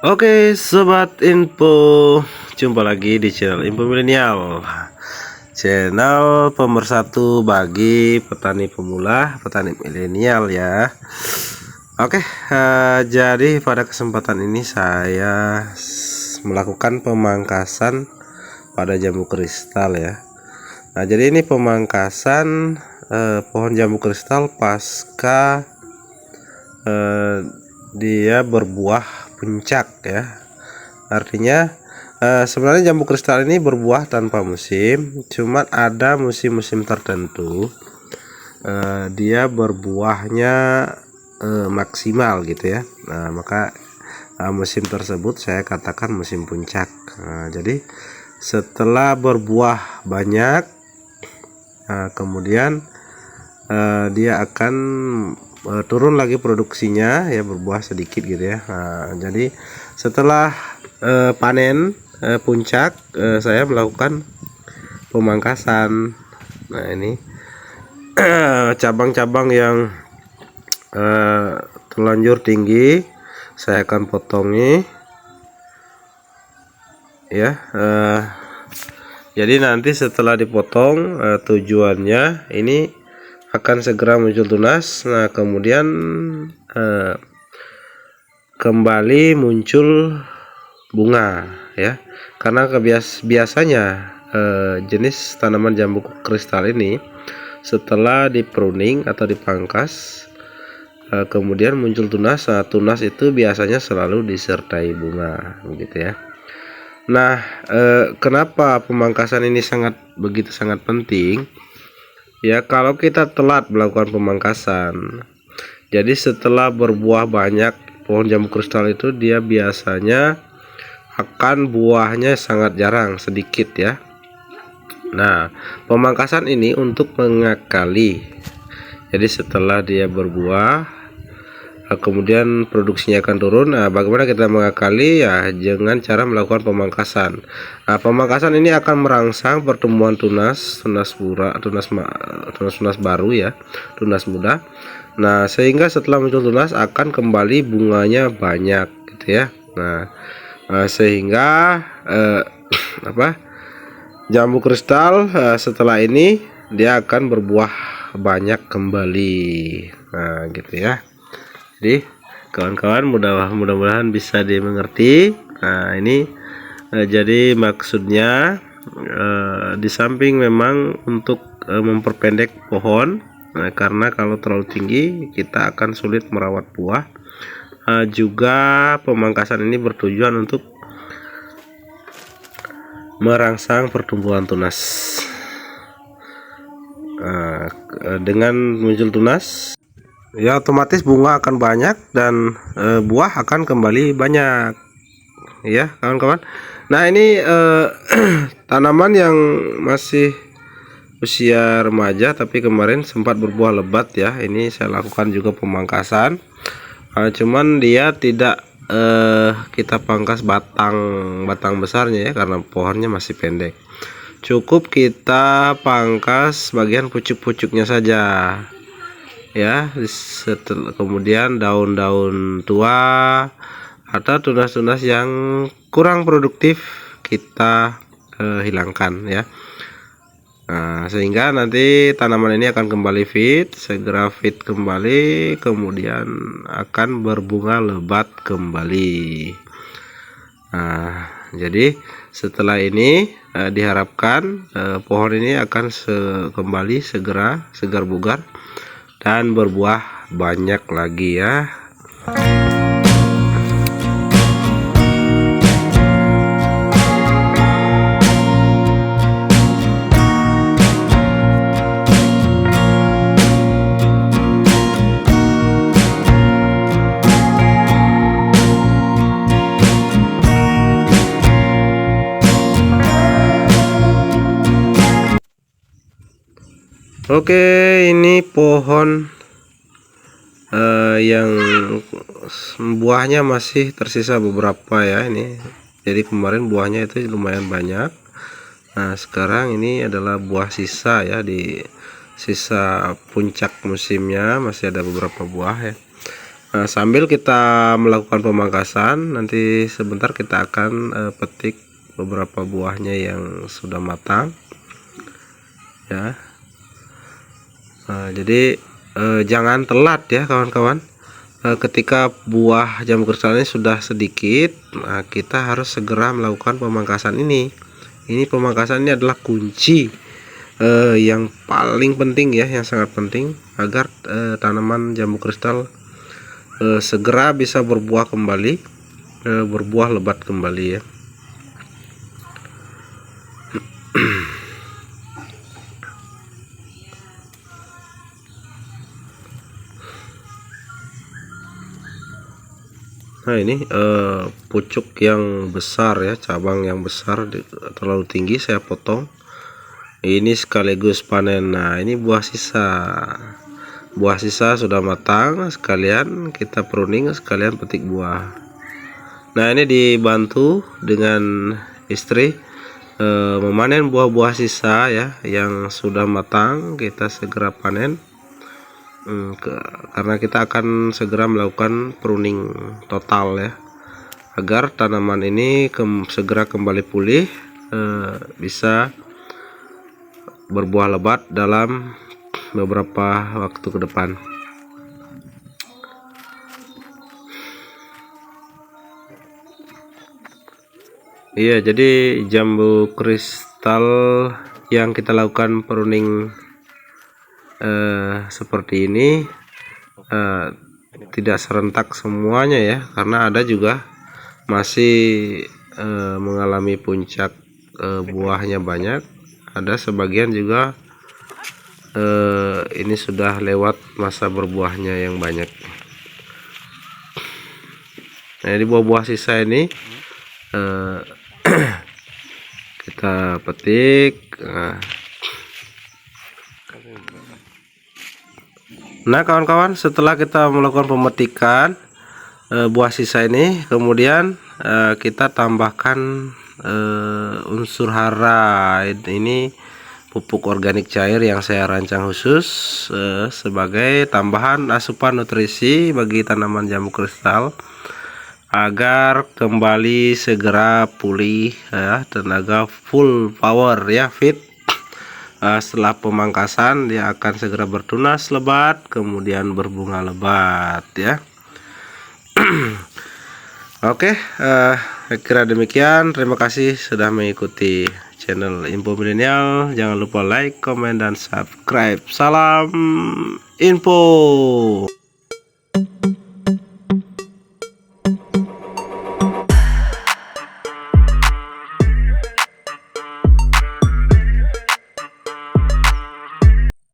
Oke, sobat info, jumpa lagi di channel Info Milenial, channel pemersatu bagi petani pemula, petani milenial ya. Oke, jadi pada kesempatan ini saya melakukan pemangkasan pada jambu kristal ya. Nah, jadi ini pemangkasan pohon jambu kristal pasca dia berbuah puncak ya. Artinya sebenarnya jambu kristal ini berbuah tanpa musim, cuman ada musim-musim tertentu dia berbuahnya maksimal gitu ya. Nah, maka musim tersebut saya katakan musim puncak. Jadi setelah berbuah banyak, kemudian dia akan turun lagi produksinya ya, berbuah sedikit gitu ya. Jadi setelah panen puncak, saya melakukan pemangkasan. Nah, ini cabang-cabang yang terlanjur tinggi saya akan potongi ya. Jadi nanti setelah dipotong, tujuannya ini akan segera muncul tunas. Nah, kemudian kembali muncul bunga ya, karena biasanya jenis tanaman jambu kristal ini setelah di pruning atau dipangkas kemudian muncul tunas. Nah, tunas itu biasanya selalu disertai bunga begitu ya. Nah, kenapa pemangkasan ini begitu sangat penting ya? Kalau kita telat melakukan pemangkasan, jadi setelah berbuah banyak pohon jambu kristal itu dia biasanya akan buahnya sangat jarang, sedikit ya. Nah, pemangkasan ini untuk mengakali. Jadi setelah dia berbuah kemudian produksinya akan turun. Nah, bagaimana kita mengakali ya? Dengan cara melakukan pemangkasan. Nah, pemangkasan ini akan merangsang pertumbuhan tunas baru ya, tunas muda. Nah, sehingga setelah muncul tunas akan kembali bunganya banyak gitu ya. Nah, sehingga jambu kristal setelah ini dia akan berbuah banyak kembali. Nah, gitu ya. Jadi kawan-kawan, mudah-mudahan bisa dimengerti. Nah, ini jadi maksudnya di samping memang untuk memperpendek pohon, karena kalau terlalu tinggi kita akan sulit merawat buah. Juga pemangkasan ini bertujuan untuk merangsang pertumbuhan tunas. Dengan muncul tunas ya, otomatis bunga akan banyak dan buah akan kembali banyak ya kawan-kawan. Nah, ini tanaman yang masih usia remaja tapi kemarin sempat berbuah lebat ya. Ini saya lakukan juga pemangkasan, cuman dia tidak kita pangkas batang besarnya ya, karena pohonnya masih pendek. Cukup kita pangkas bagian pucuk-pucuknya saja ya. Kemudian daun-daun tua atau tunas-tunas yang kurang produktif kita hilangkan ya. Nah, sehingga nanti tanaman ini akan kembali segera fit kembali, kemudian akan berbunga lebat kembali. Nah, jadi setelah ini diharapkan pohon ini akan kembali segera segar bugar dan berbuah banyak lagi ya. Oke, ini pohon yang buahnya masih tersisa beberapa ya. Ini jadi kemarin buahnya itu lumayan banyak. Nah, sekarang ini adalah buah sisa ya, di sisa puncak musimnya masih ada beberapa buah ya. Nah, sambil kita melakukan pemangkasan, nanti sebentar kita akan petik beberapa buahnya yang sudah matang ya. Nah, jadi jangan telat ya kawan-kawan. Ketika buah jambu kristal ini sudah sedikit, nah, kita harus segera melakukan pemangkasan ini. Ini pemangkasan ini adalah kunci yang paling penting ya, yang sangat penting agar tanaman jambu kristal segera bisa berbuah kembali, berbuah lebat kembali ya. Nah ini pucuk yang besar ya, cabang yang besar terlalu tinggi saya potong. Ini sekaligus panen. Nah ini buah sisa sudah matang, sekalian kita pruning, sekalian petik buah. Nah ini dibantu dengan istri memanen buah-buah sisa ya yang sudah matang, kita segera panen. Karena kita akan segera melakukan pruning total ya, agar tanaman ini segera kembali pulih, bisa berbuah lebat dalam beberapa waktu ke depan. Iya, jadi jambu kristal yang kita lakukan pruning seperti ini tidak serentak semuanya ya, karena ada juga masih mengalami puncak buahnya banyak, ada sebagian juga ini sudah lewat masa berbuahnya yang banyak. Nah ini buah-buah sisa ini kita petik. Nah kawan-kawan, setelah kita melakukan pemetikan buah sisa ini, kemudian kita tambahkan unsur hara. Ini pupuk organik cair yang saya rancang khusus sebagai tambahan asupan nutrisi bagi tanaman jambu kristal agar kembali segera pulih ya, tenaga full power ya, fit. Setelah pemangkasan dia akan segera bertunas lebat, kemudian berbunga lebat ya. Oke, saya kira demikian. Terima kasih sudah mengikuti channel Info Milenial. Jangan lupa like, komen, dan subscribe. Salam info.